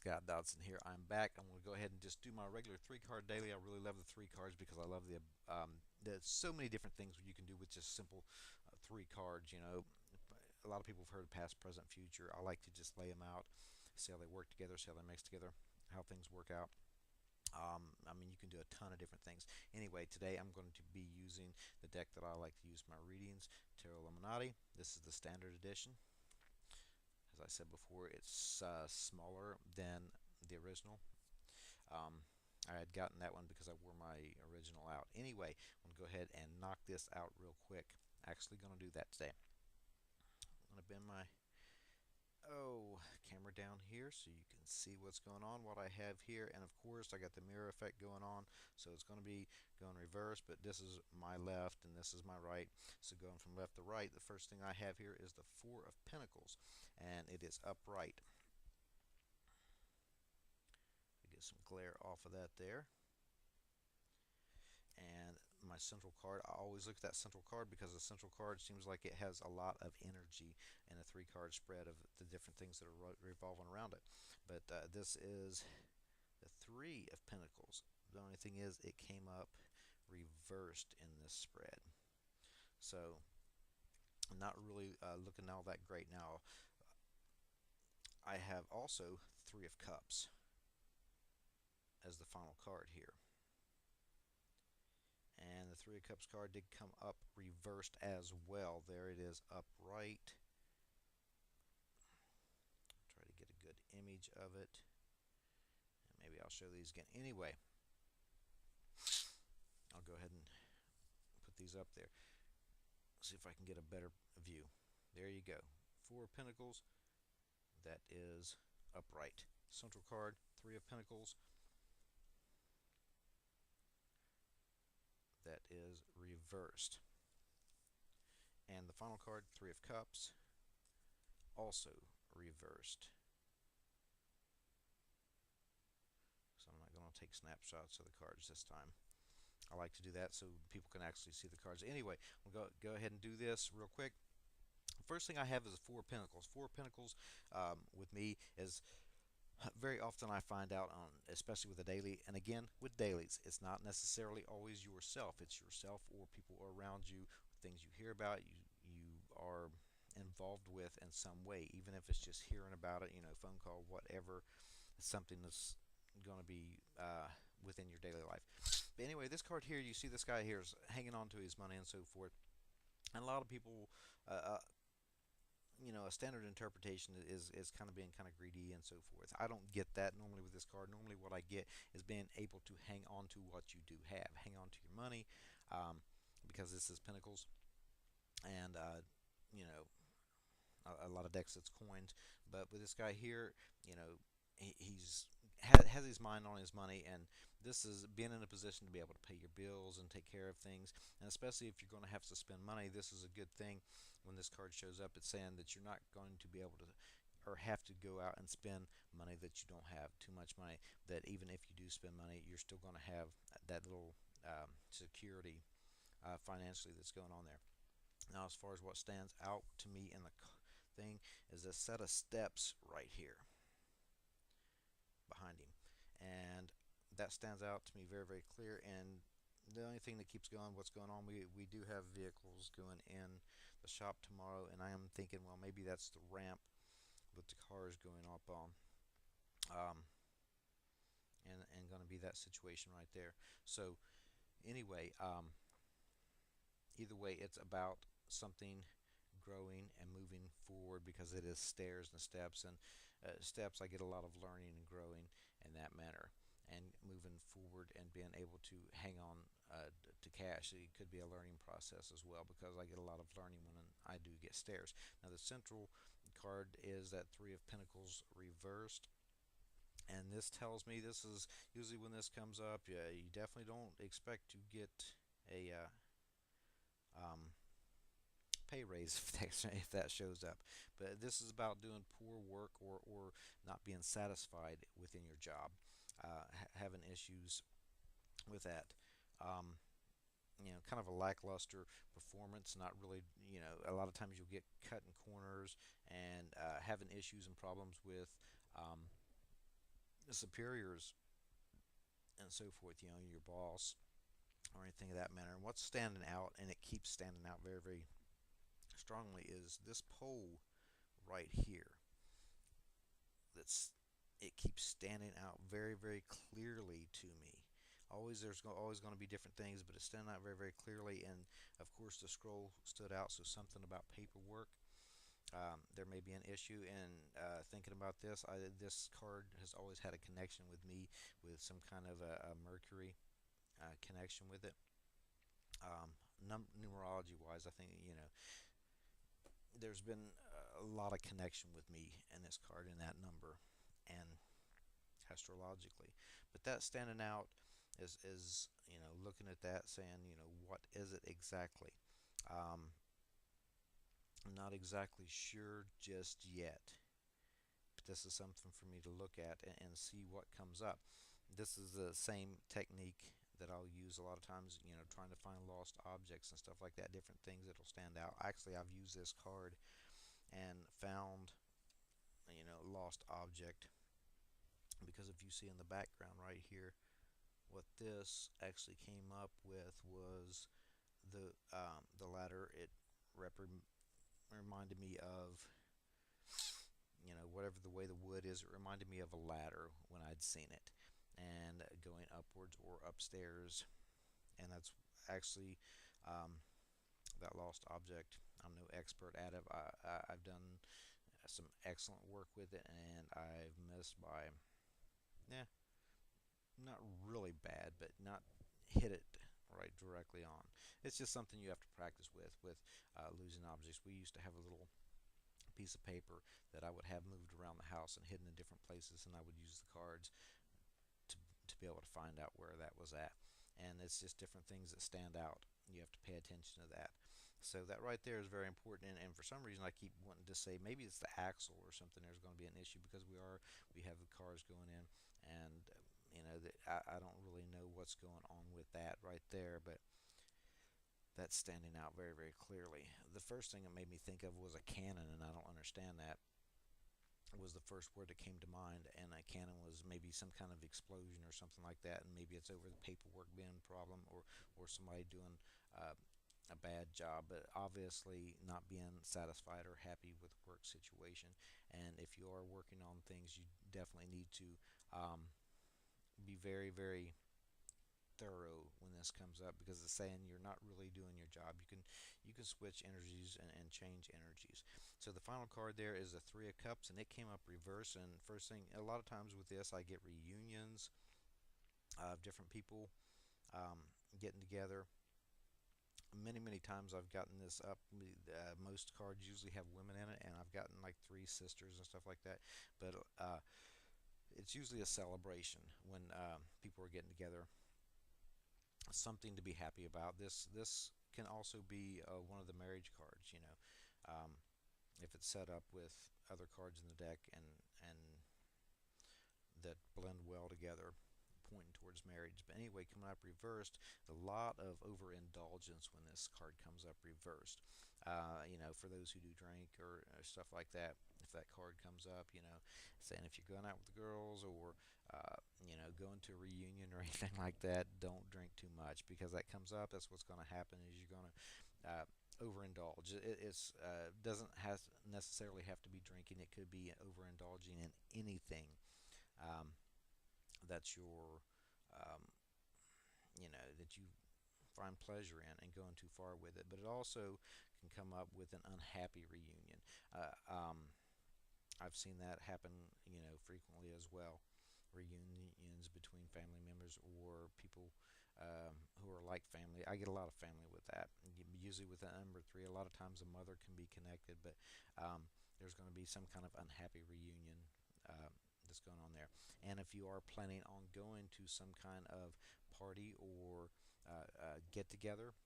Scott Dodson here. I'm back. I'm going to go ahead and just do my regular three card daily. I really love the three cards because I love there's so many different things you can do with just simple three cards. A lot of people have heard past, present, future. I like to just lay them out, see how they work together, see how they mix together, how things work out. I mean, you can do a ton of different things. Anyway, today I'm going to be using the deck that I like to use for my readings, Tarot Illuminati. This is the standard edition. As I said before, it's smaller than the original. Um, I had gotten that one because I wore my original out. Anyway, I'm going to go ahead and knock this out real quick. Actually, going to do that today. I'm going to bend my camera down here so you can see what's going on, what I have here. And of course, I got the mirror effect going on, so it's going to be going reverse, but this is my left and this is my right. So going from left to right, the first thing I have here is the Four of Pentacles, and it is upright. Get some glare off of that there. And my central card, I always look at that central card because the central card seems like it has a lot of energy in a three card spread of the different things that are revolving around it. But this is the Three of Pentacles. The only thing is, it came up reversed in this spread. So, not really looking all that great now. I have also Three of Cups as the final card here. And the Three of Cups card did come up reversed as well. There it is, upright. Try to get a good image of it. And maybe I'll show these again. Anyway, I'll go ahead and put these up there. See if I can get a better view. There you go. Four of Pentacles. That is upright. Central card, Three of Pentacles. That is reversed. And the final card, Three of Cups, also reversed. So I'm not going to take snapshots of the cards this time. I like to do that so people can actually see the cards. Anyway, we'll go ahead and do this real quick. First thing I have is the Four of Pentacles. Four of Pentacles with me is very often I find out on, especially with a daily, and again with dailies, it's not necessarily always yourself. It's yourself or people around you, things you hear about, you are involved with in some way, even if it's just hearing about it, phone call, whatever, something that's going to be within your daily life. But anyway, this card here, you see this guy here is hanging on to his money and so forth, and a lot of people. A standard interpretation is kind of being kind of greedy and so forth. I don't get that normally with this card. Normally, what I get is being able to hang on to what you do have, hang on to your money, because this is Pentacles, and you know, a lot of decks it's coins. But with this guy here, he's has his mind on his money, and this is being in a position to be able to pay your bills and take care of things. And especially if you're going to have to spend money, this is a good thing. When this card shows up, it's saying that you're not going to be able to or have to go out and spend money that you don't have, too much money, that even if you do spend money, you're still going to have that little security financially that's going on there. Now, as far as what stands out to me in the thing is a set of steps right here behind him, and that stands out to me very, very clear. And the only thing that keeps going, what's going on, we do have vehicles going in the shop tomorrow, and I am thinking, well, maybe that's the ramp with the cars going up on, um, and going to be that situation right there. So anyway, either way, it's about something growing and moving forward because it is stairs and steps, and steps I get a lot of learning and growing in that manner, and moving forward and being able to hang on to cash. It could be a learning process as well because I get a lot of learning when I do get stairs. Now the central card is that Three of Pentacles reversed, and this tells me, this is usually when this comes up, yeah, you definitely don't expect to get a um, pay raise if that shows up. But this is about doing poor work, or not being satisfied within your job, having issues with that. Um, kind of a lackluster performance, not really, a lot of times you'll get cut in corners and having issues and problems with um, superiors and so forth, your boss or anything of that manner. And what's standing out, and it keeps standing out very, very strongly, is this pole right here. That's It keeps standing out very, very clearly to me. Always going to be different things, but it's standing out very, very clearly. And of course, the scroll stood out, so something about paperwork. There may be an issue in thinking about this. This card has always had a connection with me, with some kind of a Mercury connection with it. Numerology wise, I think there's been a lot of connection with me in this card in that number and astrologically. But that standing out is looking at that saying, what is it exactly? Um, I'm not exactly sure just yet. But this is something for me to look at and see what comes up. This is the same technique that I'll use a lot of times, trying to find lost objects and stuff like that, different things that'll stand out. Actually, I've used this card and found, lost object, because if you see in the background right here, what this actually came up with was the ladder. It reminded me of, whatever the way the wood is, it reminded me of a ladder when I'd seen it, and going upwards or upstairs. And that's actually that lost object. I'm no expert at it. I've done some excellent work with it, and I've missed by, yeah, not really bad, but not hit it right directly on. It's just something you have to practice with losing objects. We used to have a little piece of paper that I would have moved around the house and hidden in different places, and I would use the cards to be able to find out where that was at. And it's just different things that stand out. You have to pay attention to that. So that right there is very important. And for some reason, I keep wanting to say maybe it's the axle or something. There's going to be an issue because we have the cars going in, and I don't really know what's going on with that right there, but that's standing out very, very clearly. The first thing it made me think of was a cannon, and I don't understand that. Was the first word that came to mind, and a cannon was maybe some kind of explosion or something like that, and maybe it's over the paperwork being a problem, or somebody doing a bad job, but obviously not being satisfied or happy with work situation. And if you are working on things, you definitely need to be very, very thorough when this comes up, because it's saying you're not really doing your job. You can switch energies and change energies. So the final card there is the Three of Cups, and it came up reverse. And first thing, a lot of times with this, I get reunions of different people getting together. Many, many times I've gotten this up. Most cards usually have women in it, and I've gotten like three sisters and stuff like that. But it's usually a celebration when people are getting together, something to be happy about. This can also be one of the marriage cards. If it's set up with other cards in the deck and that blend well together, pointing towards marriage. But anyway, coming up reversed, a lot of overindulgence when this card comes up reversed. For those who do drink or stuff like that, if that card comes up, saying if you're going out with the girls, or going to a reunion or anything like that, don't drink too much, because that comes up. That's what's going to happen, is you're going to overindulge. It's doesn't has necessarily have to be drinking. It could be overindulging in anything that's your um, that you find pleasure in, and going too far with it. But it also can come up with an unhappy reunion. Uh, um, I've seen that happen, frequently as well. Reunions between family members or people who are like family. I get a lot of family with that. Usually with that number three, a lot of times a mother can be connected, but there's going to be some kind of unhappy reunion that's going on there. And if you are planning on going to some kind of party or get together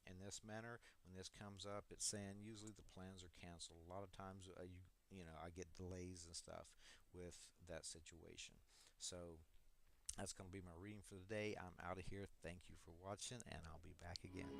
in this manner, when this comes up, it's saying usually the plans are canceled. A lot of times, I get delays and stuff with that situation. So that's going to be my reading for the day. I'm out of here. Thank you for watching, and I'll be back again.